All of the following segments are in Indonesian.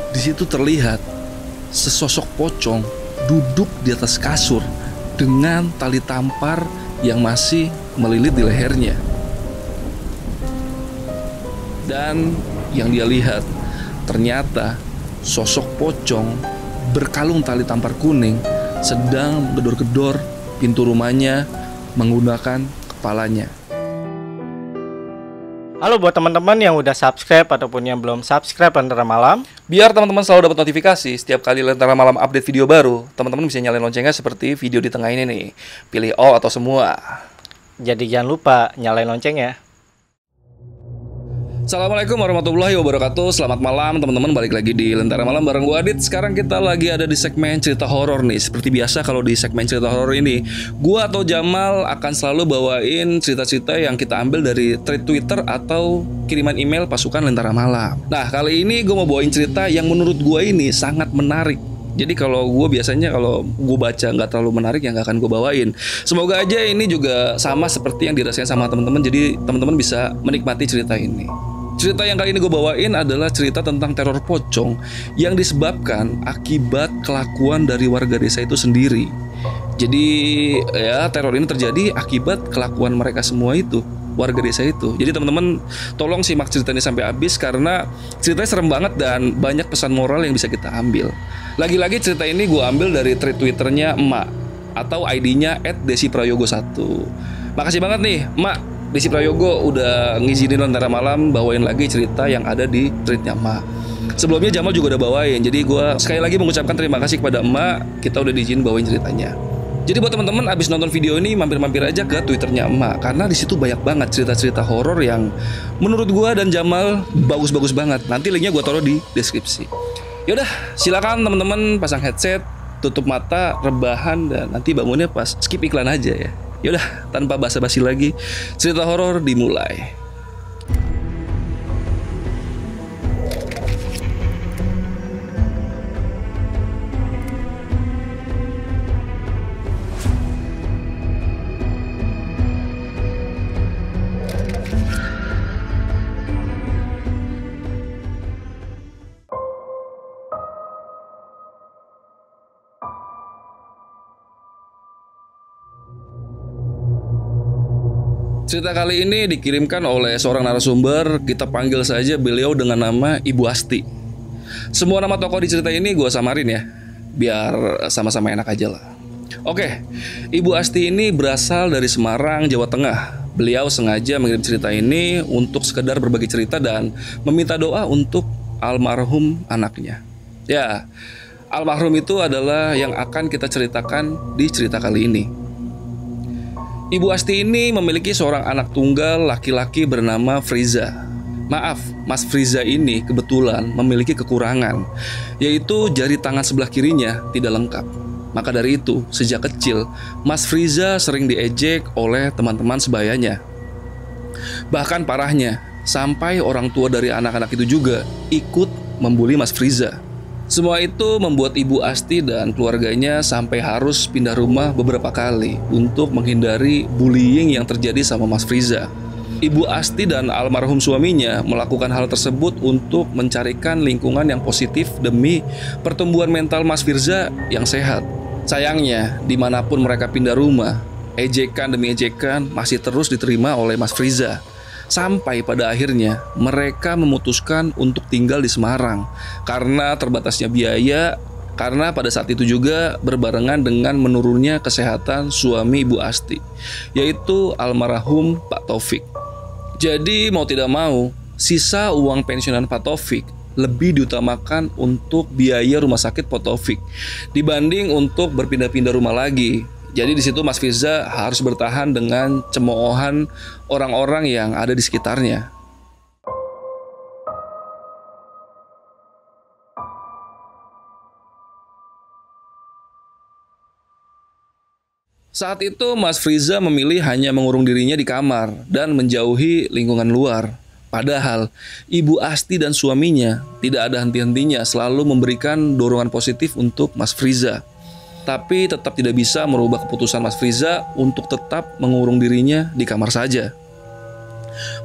Di situ terlihat sesosok pocong duduk di atas kasur dengan tali tampar yang masih melilit di lehernya. Dan yang dia lihat ternyata sosok pocong berkalung tali tampar kuning sedang gedor-gedor pintu rumahnya menggunakan kepalanya. Halo buat teman-teman yang udah subscribe ataupun yang belum subscribe Lentera Malam. Biar teman-teman selalu dapat notifikasi setiap kali Lentera Malam update video baru, teman-teman bisa nyalain loncengnya seperti video di tengah ini nih. Pilih all atau semua. Jadi jangan lupa nyalain loncengnya. Assalamualaikum warahmatullahi wabarakatuh. Selamat malam teman-teman, balik lagi di Lentera Malam bareng gue Adit. Sekarang kita lagi ada di segmen cerita horor nih. Seperti biasa kalau di segmen cerita horor ini, gue atau Jamal akan selalu bawain cerita-cerita yang kita ambil dari thread Twitter atau kiriman email pasukan Lentera Malam. Nah, kali ini gue mau bawain cerita yang menurut gue ini sangat menarik. Jadi kalau gue biasanya kalau gue baca nggak terlalu menarik ya nggak akan gue bawain. Semoga aja ini juga sama seperti yang dirasain sama teman-teman. Jadi teman-teman bisa menikmati cerita ini. Cerita yang kali ini gue bawain adalah cerita tentang teror pocong yang disebabkan akibat kelakuan dari warga desa itu sendiri. Jadi ya teror ini terjadi akibat kelakuan mereka semua itu, warga desa itu. Jadi teman-teman tolong simak ceritanya sampai habis karena ceritanya serem banget dan banyak pesan moral yang bisa kita ambil. Lagi-lagi cerita ini gue ambil dari thread Twitternya Emak atau ID-nya @desiprayogo1. Makasih banget nih Emak Desi Prayogo udah ngizinin Lentera Malam bawain lagi cerita yang ada di threadnya Emak. Sebelumnya Jamal juga udah bawain, jadi gue sekali lagi mengucapkan terima kasih kepada Emak. Kita udah diizinin bawain ceritanya. Jadi buat teman-teman abis nonton video ini mampir-mampir aja ke Twitternya Emak karena di situ banyak banget cerita-cerita horor yang menurut gue dan Jamal bagus-bagus banget. Nanti linknya gue taruh di deskripsi. Yaudah, silakan teman-teman pasang headset, tutup mata, rebahan dan nanti bangunnya pas skip iklan aja ya. Yaudah, tanpa basa-basi lagi, cerita horor dimulai. Cerita kali ini dikirimkan oleh seorang narasumber. Kita panggil saja beliau dengan nama Ibu Asti. Semua nama tokoh di cerita ini gue samarin ya, biar sama-sama enak aja lah. Oke, Ibu Asti ini berasal dari Semarang, Jawa Tengah. Beliau sengaja mengirim cerita ini untuk sekedar berbagi cerita dan meminta doa untuk almarhum anaknya. Ya, almarhum itu adalah yang akan kita ceritakan di cerita kali ini. Ibu Asti ini memiliki seorang anak tunggal laki-laki bernama Friza. Maaf, Mas Friza ini kebetulan memiliki kekurangan, yaitu jari tangan sebelah kirinya tidak lengkap. Maka dari itu, sejak kecil, Mas Friza sering diejek oleh teman-teman sebayanya. Bahkan parahnya, sampai orang tua dari anak-anak itu juga ikut membuli Mas Friza. Semua itu membuat Ibu Asti dan keluarganya sampai harus pindah rumah beberapa kali untuk menghindari bullying yang terjadi sama Mas Friza. Ibu Asti dan almarhum suaminya melakukan hal tersebut untuk mencarikan lingkungan yang positif demi pertumbuhan mental Mas Friza yang sehat. Sayangnya, dimanapun mereka pindah rumah, ejekan demi ejekan masih terus diterima oleh Mas Friza. Sampai pada akhirnya mereka memutuskan untuk tinggal di Semarang karena terbatasnya biaya, karena pada saat itu juga berbarengan dengan menurunnya kesehatan suami Ibu Asti, yaitu almarhum Pak Taufik. Jadi mau tidak mau, sisa uang pensiunan Pak Taufik lebih diutamakan untuk biaya rumah sakit Pak Taufik dibanding untuk berpindah-pindah rumah lagi. Jadi di situ Mas Friza harus bertahan dengan cemoohan orang-orang yang ada di sekitarnya. Saat itu Mas Friza memilih hanya mengurung dirinya di kamar dan menjauhi lingkungan luar. Padahal Ibu Asti dan suaminya tidak ada henti-hentinya selalu memberikan dorongan positif untuk Mas Friza. Tapi tetap tidak bisa merubah keputusan Mas Friza untuk tetap mengurung dirinya di kamar saja.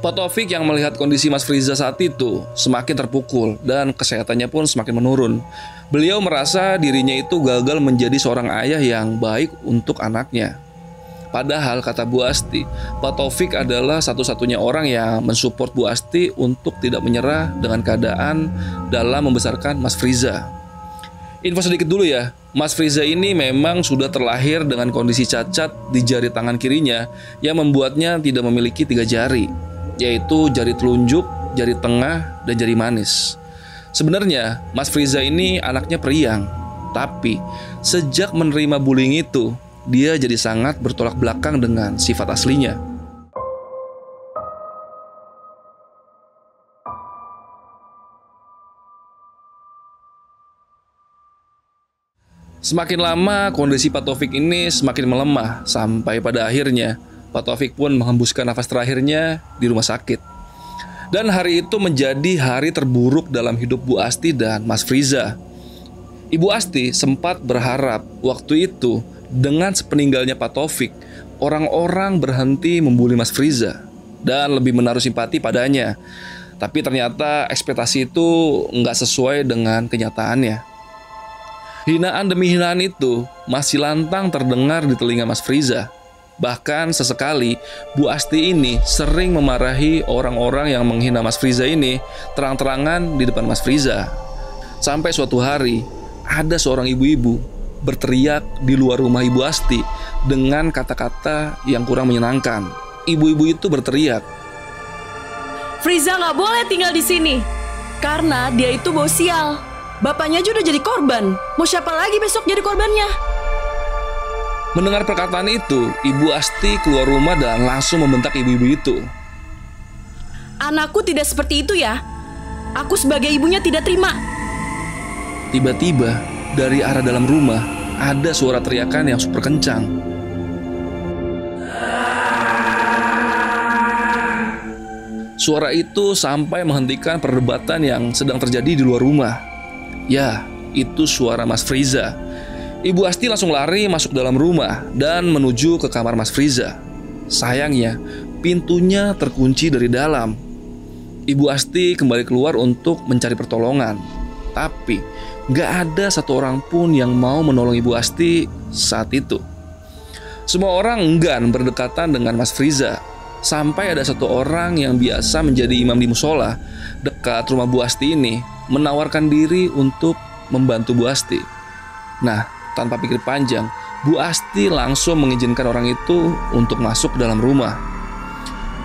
Pak Taufik yang melihat kondisi Mas Friza saat itu semakin terpukul dan kesehatannya pun semakin menurun. Beliau merasa dirinya itu gagal menjadi seorang ayah yang baik untuk anaknya. Padahal kata Bu Asti, Pak Taufik adalah satu-satunya orang yang mensupport Bu Asti untuk tidak menyerah dengan keadaan dalam membesarkan Mas Friza. Info sedikit dulu ya, Mas Friza ini memang sudah terlahir dengan kondisi cacat di jari tangan kirinya yang membuatnya tidak memiliki 3 jari, yaitu jari telunjuk, jari tengah, dan jari manis. Sebenarnya Mas Friza ini anaknya periang, tapi sejak menerima bullying itu, dia jadi sangat bertolak belakang dengan sifat aslinya. Semakin lama kondisi Pak Taufik ini semakin melemah, sampai pada akhirnya Pak Taufik pun menghembuskan nafas terakhirnya di rumah sakit. Dan hari itu menjadi hari terburuk dalam hidup Bu Asti dan Mas Friza. Ibu Asti sempat berharap waktu itu dengan sepeninggalnya Pak Taufik, orang-orang berhenti membuli Mas Friza dan lebih menaruh simpati padanya. Tapi ternyata ekspektasi itu nggak sesuai dengan kenyataannya. Hinaan demi hinaan itu masih lantang terdengar di telinga Mas Friza. Bahkan sesekali Bu Asti ini sering memarahi orang-orang yang menghina Mas Friza ini terang-terangan di depan Mas Friza. Sampai suatu hari ada seorang ibu-ibu berteriak di luar rumah Ibu Asti dengan kata-kata yang kurang menyenangkan. Ibu-ibu itu berteriak, Friza nggak boleh tinggal di sini karena dia itu bau sial. Bapaknya aja udah jadi korban. Mau siapa lagi besok jadi korbannya? Mendengar perkataan itu, Ibu Asti keluar rumah dan langsung membentak ibu-ibu itu. Anakku tidak seperti itu ya. Aku sebagai ibunya tidak terima. Tiba-tiba dari arah dalam rumah ada suara teriakan yang super kencang. Suara itu sampai menghentikan perdebatan yang sedang terjadi di luar rumah. Ya, itu suara Mas Friza. Ibu Asti langsung lari masuk dalam rumah dan menuju ke kamar Mas Friza. Sayangnya, pintunya terkunci dari dalam. Ibu Asti kembali keluar untuk mencari pertolongan. Tapi, gak ada satu orang pun yang mau menolong Ibu Asti saat itu. Semua orang enggan berdekatan dengan Mas Friza. Sampai ada satu orang yang biasa menjadi imam di musola dekat rumah Bu Asti ini menawarkan diri untuk membantu Bu Asti. Nah, tanpa pikir panjang, Bu Asti langsung mengizinkan orang itu untuk masuk ke dalam rumah.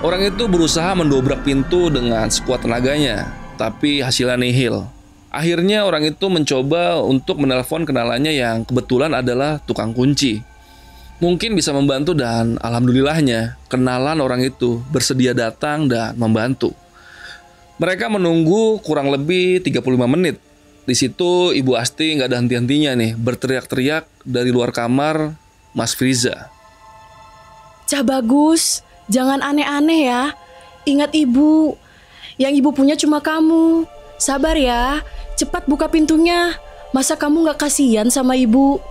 Orang itu berusaha mendobrak pintu dengan sekuat tenaganya, tapi hasilnya nihil. Akhirnya orang itu mencoba untuk menelpon kenalannya yang kebetulan adalah tukang kunci. Mungkin bisa membantu dan alhamdulillahnya kenalan orang itu bersedia datang dan membantu. Mereka menunggu kurang lebih 35 menit. Di situ Ibu Asti nggak ada henti-hentinya nih berteriak-teriak dari luar kamar Mas Friza. Cah Bagus, jangan aneh-aneh ya. Ingat ibu, yang ibu punya cuma kamu. Sabar ya, cepat buka pintunya. Masa kamu nggak kasihan sama ibu?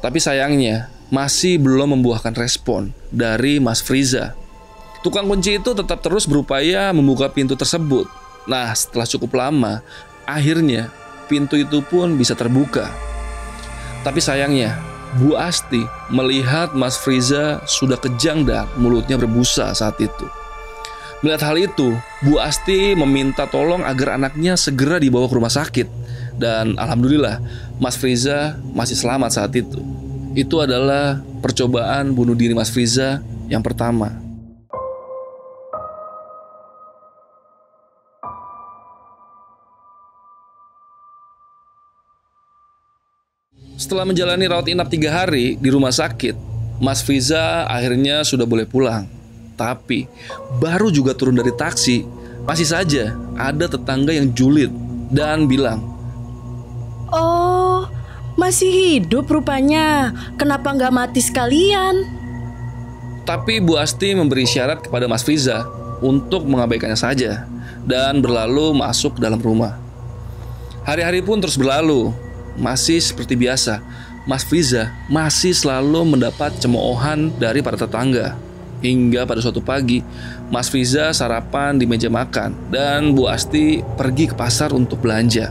Tapi sayangnya masih belum membuahkan respon dari Mas Friza. Tukang kunci itu tetap terus berupaya membuka pintu tersebut. Nah, setelah cukup lama, akhirnya pintu itu pun bisa terbuka. Tapi sayangnya, Bu Asti melihat Mas Friza sudah kejang dan mulutnya berbusa saat itu. Melihat hal itu, Bu Asti meminta tolong agar anaknya segera dibawa ke rumah sakit. Dan alhamdulillah, Mas Friza masih selamat saat itu. Itu adalah percobaan bunuh diri Mas Friza yang pertama. Setelah menjalani rawat inap 3 hari di rumah sakit, Mas Friza akhirnya sudah boleh pulang. Tapi baru juga turun dari taksi, masih saja ada tetangga yang julid dan bilang, Oh, masih hidup rupanya. Kenapa nggak mati sekalian? Tapi Bu Asti memberi syarat kepada Mas Friza untuk mengabaikannya saja dan berlalu masuk ke dalam rumah. Hari-hari pun terus berlalu. Masih seperti biasa, Mas Friza masih selalu mendapat cemoohan dari para tetangga. Hingga pada suatu pagi, Mas Friza sarapan di meja makan dan Bu Asti pergi ke pasar untuk belanja.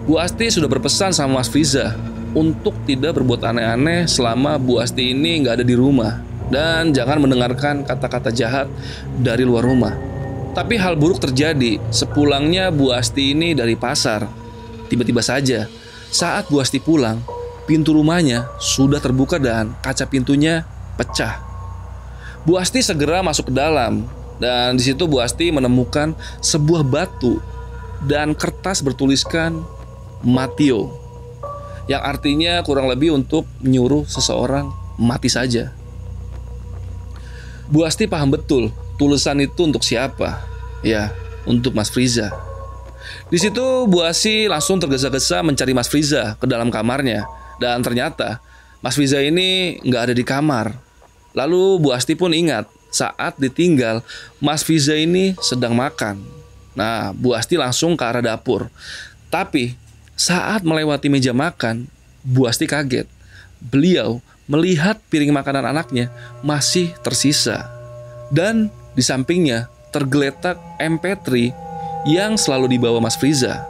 Bu Asti sudah berpesan sama Mas Friza untuk tidak berbuat aneh-aneh selama Bu Asti ini nggak ada di rumah, dan jangan mendengarkan kata-kata jahat dari luar rumah. Tapi hal buruk terjadi sepulangnya Bu Asti ini dari pasar. Tiba-tiba saja saat Bu Asti pulang, pintu rumahnya sudah terbuka dan kaca pintunya pecah. Bu Asti segera masuk ke dalam, dan di situ Bu Asti menemukan sebuah batu dan kertas bertuliskan Matio, yang artinya kurang lebih untuk menyuruh seseorang mati saja. Bu Asti paham betul tulisan itu untuk siapa. Ya, untuk Mas Friza. Di situ Bu Asti langsung tergesa-gesa mencari Mas Friza ke dalam kamarnya, dan ternyata Mas Friza ini nggak ada di kamar. Lalu Bu Asti pun ingat saat ditinggal Mas Friza ini sedang makan. Nah, Bu Asti langsung ke arah dapur. Tapi saat melewati meja makan, Bu Asti kaget. Beliau melihat piring makanan anaknya masih tersisa, dan di sampingnya tergeletak MP3 yang selalu dibawa Mas Friza.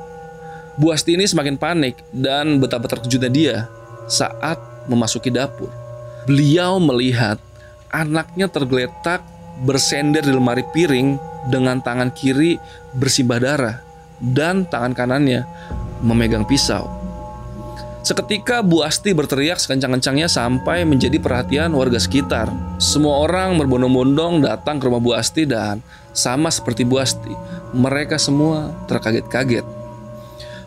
Bu Asti ini semakin panik, dan betapa terkejutnya dia saat memasuki dapur. Beliau melihat anaknya tergeletak bersender di lemari piring dengan tangan kiri bersimbah darah dan tangan kanannya memegang pisau. Seketika Bu Asti berteriak sekencang-kencangnya sampai menjadi perhatian warga sekitar. Semua orang berbondong-bondong datang ke rumah Bu Asti, dan sama seperti Bu Asti, mereka semua terkaget-kaget.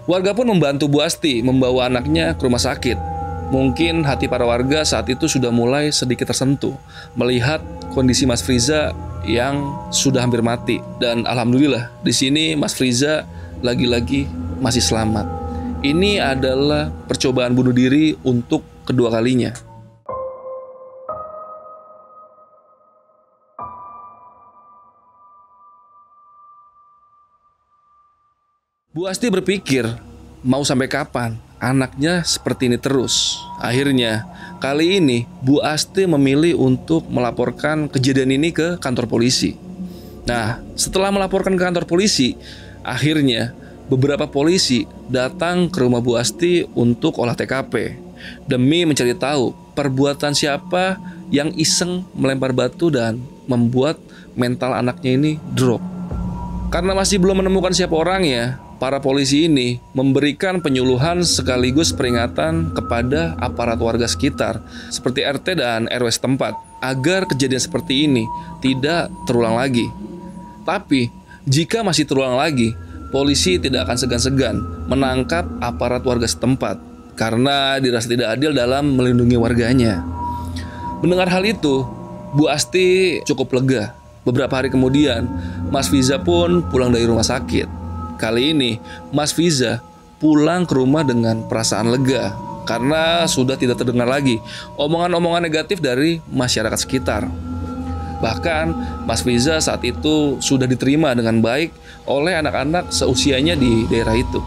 Warga pun membantu Bu Asti membawa anaknya ke rumah sakit. Mungkin hati para warga saat itu sudah mulai sedikit tersentuh melihat kondisi Mas Friza yang sudah hampir mati. Dan alhamdulillah di sini Mas Friza lagi-lagi masih selamat. Ini adalah percobaan bunuh diri untuk kedua kalinya. Bu Asti berpikir, mau sampai kapan anaknya seperti ini terus? Akhirnya, kali ini Bu Asti memilih untuk melaporkan kejadian ini ke kantor polisi. Nah, setelah melaporkan ke kantor polisi, akhirnya beberapa polisi datang ke rumah Bu Asti untuk olah TKP demi mencari tahu perbuatan siapa yang iseng melempar batu dan membuat mental anaknya ini drop. Karena masih belum menemukan siapa orangnya, para polisi ini memberikan penyuluhan sekaligus peringatan kepada aparat warga sekitar seperti RT dan RW setempat agar kejadian seperti ini tidak terulang lagi. Tapi jika masih terulang lagi, polisi tidak akan segan-segan menangkap aparat warga setempat karena dirasa tidak adil dalam melindungi warganya. Mendengar hal itu, Bu Asti cukup lega. Beberapa hari kemudian, Mas Friza pun pulang dari rumah sakit. Kali ini, Mas Friza pulang ke rumah dengan perasaan lega karena sudah tidak terdengar lagi omongan-omongan negatif dari masyarakat sekitar. Bahkan Mas Friza saat itu sudah diterima dengan baik oleh anak-anak seusianya di daerah itu.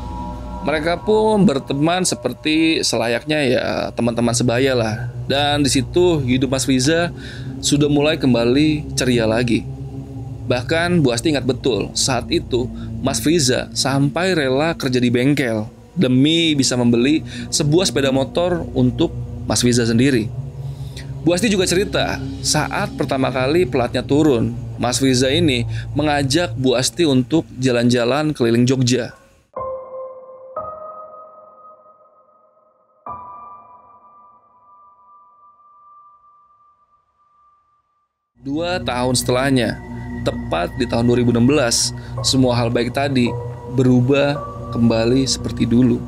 Mereka pun berteman seperti selayaknya ya teman-teman sebaya lah. Dan di situ hidup Mas Friza sudah mulai kembali ceria lagi. Bahkan Bu Asti ingat betul saat itu Mas Friza sampai rela kerja di bengkel demi bisa membeli sebuah sepeda motor untuk Mas Friza sendiri. Bu Asti juga cerita saat pertama kali pelatnya turun, Mas Friza ini mengajak Bu Asti untuk jalan-jalan keliling Jogja. Dua tahun setelahnya, tepat di tahun 2016, semua hal baik tadi berubah kembali seperti dulu.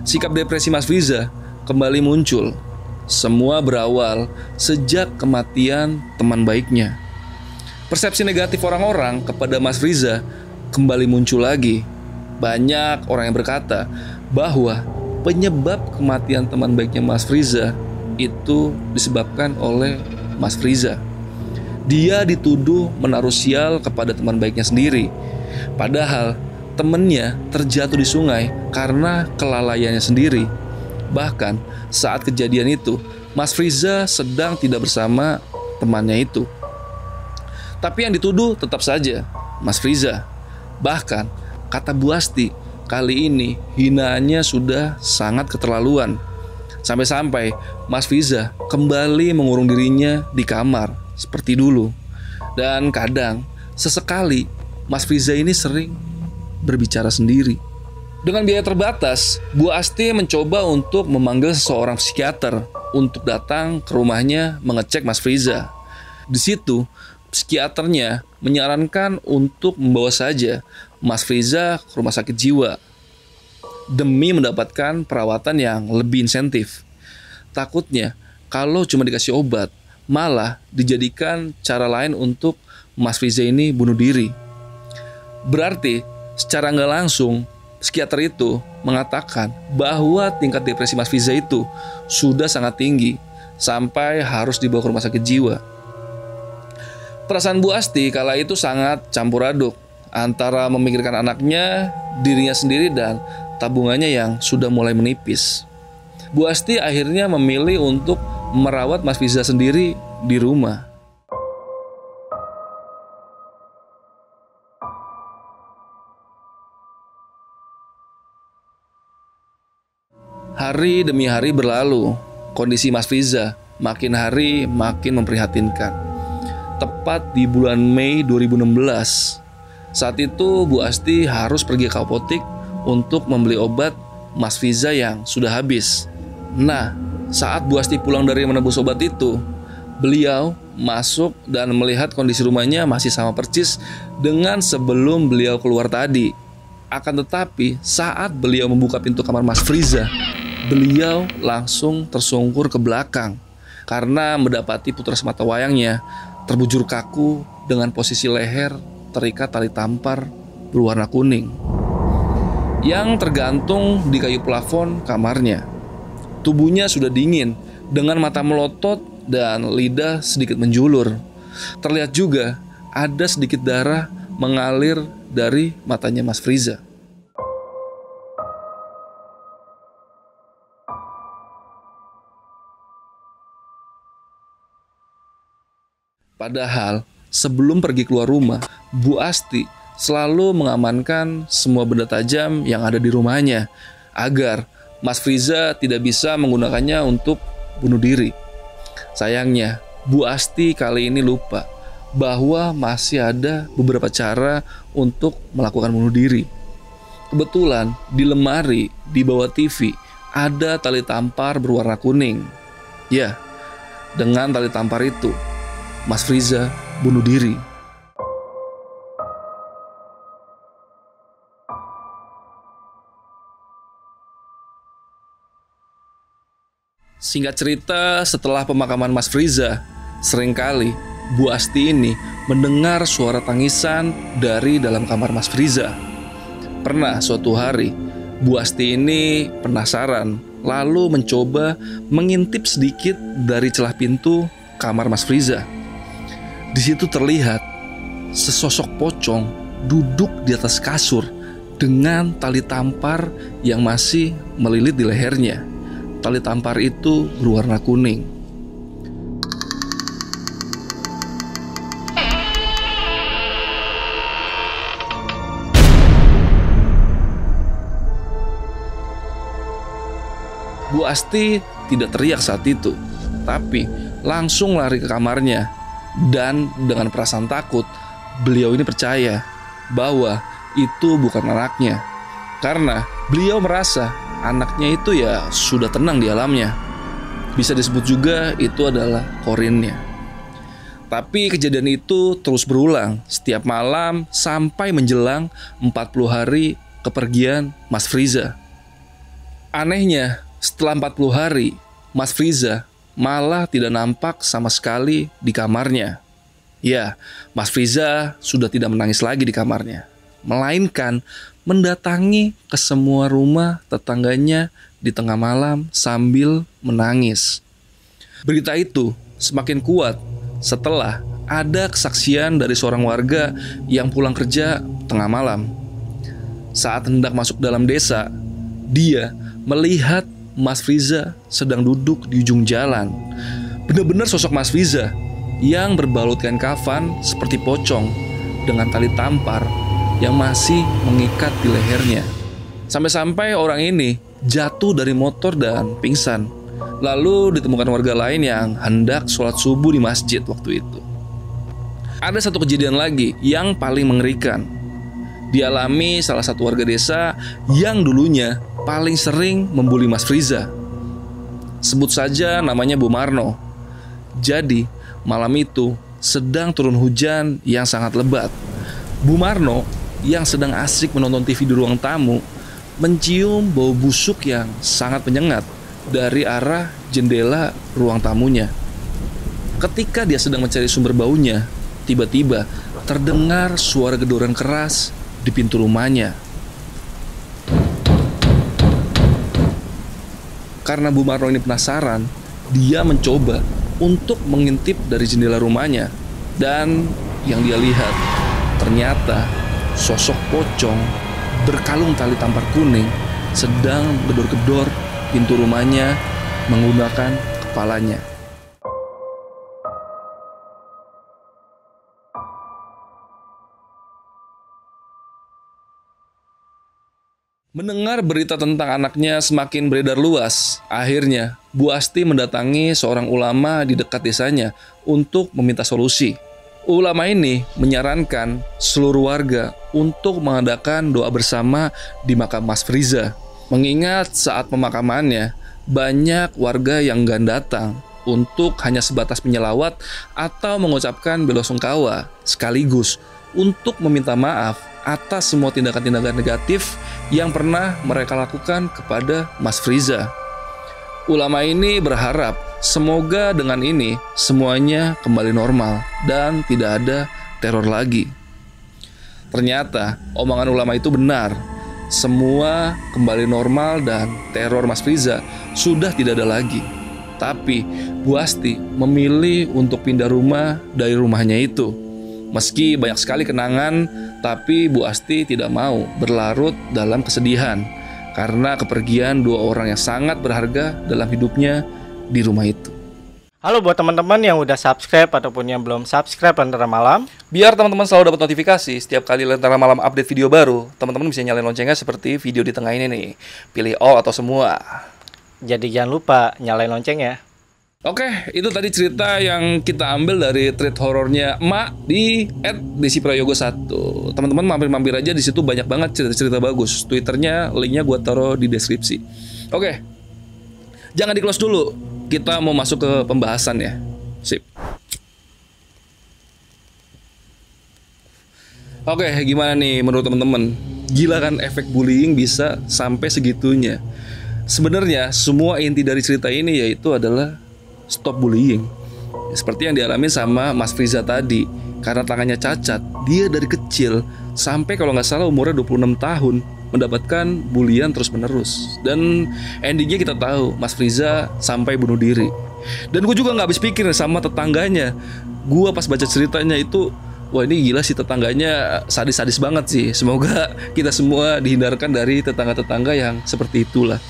Sikap depresi Mas Friza kembali muncul. Semua berawal sejak kematian teman baiknya. Persepsi negatif orang-orang kepada Mas Friza kembali muncul lagi. Banyak orang yang berkata bahwa penyebab kematian teman baiknya Mas Friza itu disebabkan oleh Mas Friza. Dia dituduh menaruh sial kepada teman baiknya sendiri. Padahal temannya terjatuh di sungai karena kelalaiannya sendiri. Bahkan saat kejadian itu, Mas Friza sedang tidak bersama temannya itu. Tapi yang dituduh tetap saja Mas Friza. Bahkan kata Bu Asti, kali ini hinaannya sudah sangat keterlaluan. Sampai-sampai Mas Friza kembali mengurung dirinya di kamar seperti dulu. Dan kadang sesekali Mas Friza ini sering berbicara sendiri. Dengan biaya terbatas, Bu Asti mencoba untuk memanggil seseorang psikiater untuk datang ke rumahnya mengecek Mas Friza. Di situ, psikiaternya menyarankan untuk membawa saja Mas Friza ke rumah sakit jiwa demi mendapatkan perawatan yang lebih insentif. Takutnya kalau cuma dikasih obat, malah dijadikan cara lain untuk Mas Friza ini bunuh diri. Berarti secara nggak langsung psikiater itu mengatakan bahwa tingkat depresi Mas Friza itu sudah sangat tinggi sampai harus dibawa ke rumah sakit jiwa. Perasaan Bu Asti kala itu sangat campur aduk antara memikirkan anaknya, dirinya sendiri, dan tabungannya yang sudah mulai menipis. Bu Asti akhirnya memilih untuk merawat Mas Friza sendiri di rumah. Hari demi hari berlalu, kondisi Mas Friza makin hari makin memprihatinkan. Tepat di bulan Mei 2016, saat itu Bu Asti harus pergi ke apotek untuk membeli obat Mas Friza yang sudah habis. Nah, saat Bu Asti pulang dari menebus obat itu, beliau masuk dan melihat kondisi rumahnya masih sama persis dengan sebelum beliau keluar tadi. Akan tetapi, saat beliau membuka pintu kamar Mas Friza, beliau langsung tersungkur ke belakang karena mendapati putra semata wayangnya terbujur kaku dengan posisi leher terikat tali tampar berwarna kuning yang tergantung di kayu plafon kamarnya. Tubuhnya sudah dingin dengan mata melotot dan lidah sedikit menjulur. Terlihat juga ada sedikit darah mengalir dari matanya Mas Friza. Padahal sebelum pergi keluar rumah, Bu Asti selalu mengamankan semua benda tajam yang ada di rumahnya agar Mas Friza tidak bisa menggunakannya untuk bunuh diri. Sayangnya, Bu Asti kali ini lupa bahwa masih ada beberapa cara untuk melakukan bunuh diri. Kebetulan di lemari di bawah TV ada tali tampar berwarna kuning. Ya, dengan tali tampar itu Mas Friza bunuh diri. Singkat cerita, setelah pemakaman Mas Friza, seringkali Bu Asti ini mendengar suara tangisan dari dalam kamar Mas Friza. Pernah suatu hari, Bu Asti ini penasaran, lalu mencoba mengintip sedikit dari celah pintu kamar Mas Friza. Di situ terlihat sesosok pocong duduk di atas kasur dengan tali tampar yang masih melilit di lehernya. Tali tampar itu berwarna kuning. Bu Asti tidak teriak saat itu, tapi langsung lari ke kamarnya. Dan dengan perasaan takut, beliau ini percaya bahwa itu bukan anaknya. Karena beliau merasa anaknya itu ya sudah tenang di alamnya. Bisa disebut juga itu adalah korinnya. Tapi kejadian itu terus berulang setiap malam sampai menjelang 40 hari kepergian Mas Friza. Anehnya, setelah 40 hari, Mas Friza malah tidak nampak sama sekali di kamarnya. Ya, Mas Friza sudah tidak menangis lagi di kamarnya, melainkan mendatangi ke semua rumah tetangganya di tengah malam sambil menangis. Berita itu semakin kuat setelah ada kesaksian dari seorang warga yang pulang kerja tengah malam. Saat hendak masuk dalam desa, dia melihat Mas Friza sedang duduk di ujung jalan. Benar-benar sosok Mas Friza yang berbalutkan kafan seperti pocong dengan tali tampar yang masih mengikat di lehernya. Sampai-sampai orang ini jatuh dari motor dan pingsan. Lalu ditemukan warga lain yang hendak sholat subuh di masjid waktu itu. Ada satu kejadian lagi yang paling mengerikan. Dialami salah satu warga desa yang dulunya paling sering membuli Mas Friza. Sebut saja namanya Bu Marno. Jadi malam itu sedang turun hujan yang sangat lebat. Bu Marno yang sedang asik menonton TV di ruang tamu mencium bau busuk yang sangat menyengat dari arah jendela ruang tamunya. Ketika dia sedang mencari sumber baunya, tiba-tiba terdengar suara gedoran keras di pintu rumahnya. Karena Bu Marno ini penasaran, dia mencoba untuk mengintip dari jendela rumahnya. Dan yang dia lihat ternyata sosok pocong berkalung tali tampar kuning sedang gedor-gedor pintu rumahnya menggunakan kepalanya. Mendengar berita tentang anaknya semakin beredar luas, akhirnya Bu Asti mendatangi seorang ulama di dekat desanya untuk meminta solusi. Ulama ini menyarankan seluruh warga untuk mengadakan doa bersama di makam Mas Friza. Mengingat saat pemakamannya, banyak warga yang enggan datang untuk hanya sebatas menyelawat atau mengucapkan belasungkawa sekaligus untuk meminta maaf atas semua tindakan-tindakan negatif yang pernah mereka lakukan kepada Mas Friza. Ulama ini berharap semoga dengan ini semuanya kembali normal dan tidak ada teror lagi. Ternyata omongan ulama itu benar. Semua kembali normal dan teror Mas Friza sudah tidak ada lagi. Tapi Bu Asti memilih untuk pindah rumah dari rumahnya itu. Meski banyak sekali kenangan, tapi Bu Asti tidak mau berlarut dalam kesedihan karena kepergian dua orang yang sangat berharga dalam hidupnya di rumah itu. Halo buat teman-teman yang udah subscribe ataupun yang belum subscribe Lentera Malam. Biar teman-teman selalu dapat notifikasi setiap kali Lentera Malam update video baru, teman-teman bisa nyalain loncengnya seperti video di tengah ini nih. Pilih all atau semua. Jadi jangan lupa nyalain loncengnya. Oke, itu tadi cerita yang kita ambil dari thread horornya Emak di @desiprayogo1. Teman-teman mampir-mampir aja, di situ banyak banget cerita-cerita bagus. Twitternya, linknya gue taruh di deskripsi. Oke, jangan di close dulu. Kita mau masuk ke pembahasan ya. Sip. Oke, gimana nih menurut teman-teman? Gila kan efek bullying bisa sampai segitunya. Sebenarnya semua inti dari cerita ini yaitu adalah stop bullying. Seperti yang dialami sama Mas Friza tadi. Karena tangannya cacat, dia dari kecil sampai kalau nggak salah umurnya 26 tahun mendapatkan bulian terus menerus. Dan endingnya kita tahu Mas Friza sampai bunuh diri. Dan gue juga nggak habis pikir sama tetangganya. Gue pas baca ceritanya itu, wah ini gila sih, tetangganya sadis-sadis banget sih. Semoga kita semua dihindarkan dari tetangga-tetangga yang seperti itulah.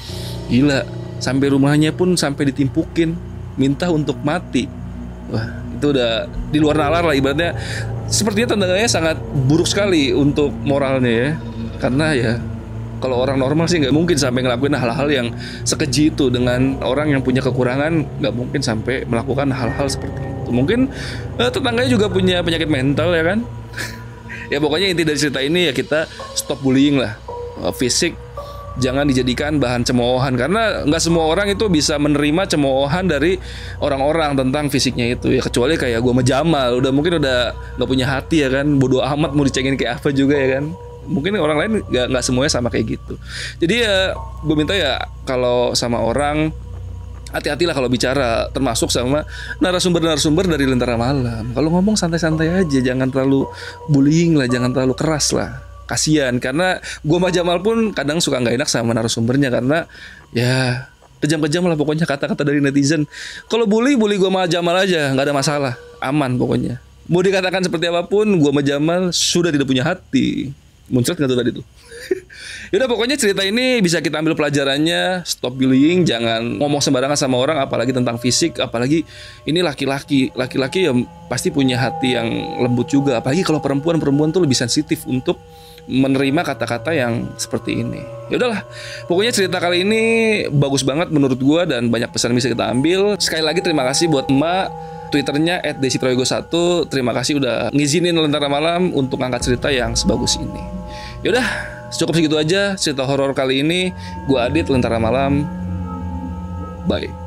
Gila, sampai rumahnya pun sampai ditimpukin, minta untuk mati. Wah, itu udah di luar nalar lah ibaratnya. Sepertinya tetangganya sangat buruk sekali untuk moralnya ya. Karena ya kalau orang normal sih nggak mungkin sampai ngelakuin hal-hal yang sekeji itu. Dengan orang yang punya kekurangan nggak mungkin sampai melakukan hal-hal seperti itu. Mungkin tetangganya juga punya penyakit mental ya kan. Ya pokoknya inti dari cerita ini ya kita stop bullying lah. Fisik jangan dijadikan bahan cemoohan, karena nggak semua orang itu bisa menerima cemoohan dari orang-orang tentang fisiknya itu ya, kecuali kayak gue sama Jamal mungkin udah nggak punya hati ya kan, bodo amat mau dicengin kayak apa juga ya kan. Mungkin orang lain nggak semuanya sama kayak gitu. Jadi ya gue minta ya kalau sama orang hati-hatilah kalau bicara, termasuk sama narasumber-narasumber dari Lentera Malam. Kalau ngomong santai-santai aja, jangan terlalu bullying lah, jangan terlalu keras lah. Kasian, karena gue sama Jamal pun kadang suka nggak enak sama narasumbernya karena ya kejam-kejam lah pokoknya kata-kata dari netizen. Kalau bully gue sama Jamal aja, nggak ada masalah, aman pokoknya. Mau dikatakan seperti apapun, gue sama Jamal sudah tidak punya hati. Muncrat nggak tuh tadi tuh? Yaudah pokoknya cerita ini bisa kita ambil pelajarannya. Stop bullying, jangan ngomong sembarangan sama orang, apalagi tentang fisik. Apalagi ini laki-laki ya pasti punya hati yang lembut juga. Apalagi kalau perempuan tuh lebih sensitif untuk menerima kata-kata yang seperti ini. Ya udahlah, pokoknya cerita kali ini bagus banget menurut gua dan banyak pesan yang bisa kita ambil. Sekali lagi terima kasih buat Emak, Twitternya @desiprayogo1. Terima kasih udah ngizinin Lentera Malam untuk ngangkat cerita yang sebagus ini. Yaudah, cukup segitu aja cerita horor kali ini. Gua Adit, Lentera Malam. Bye.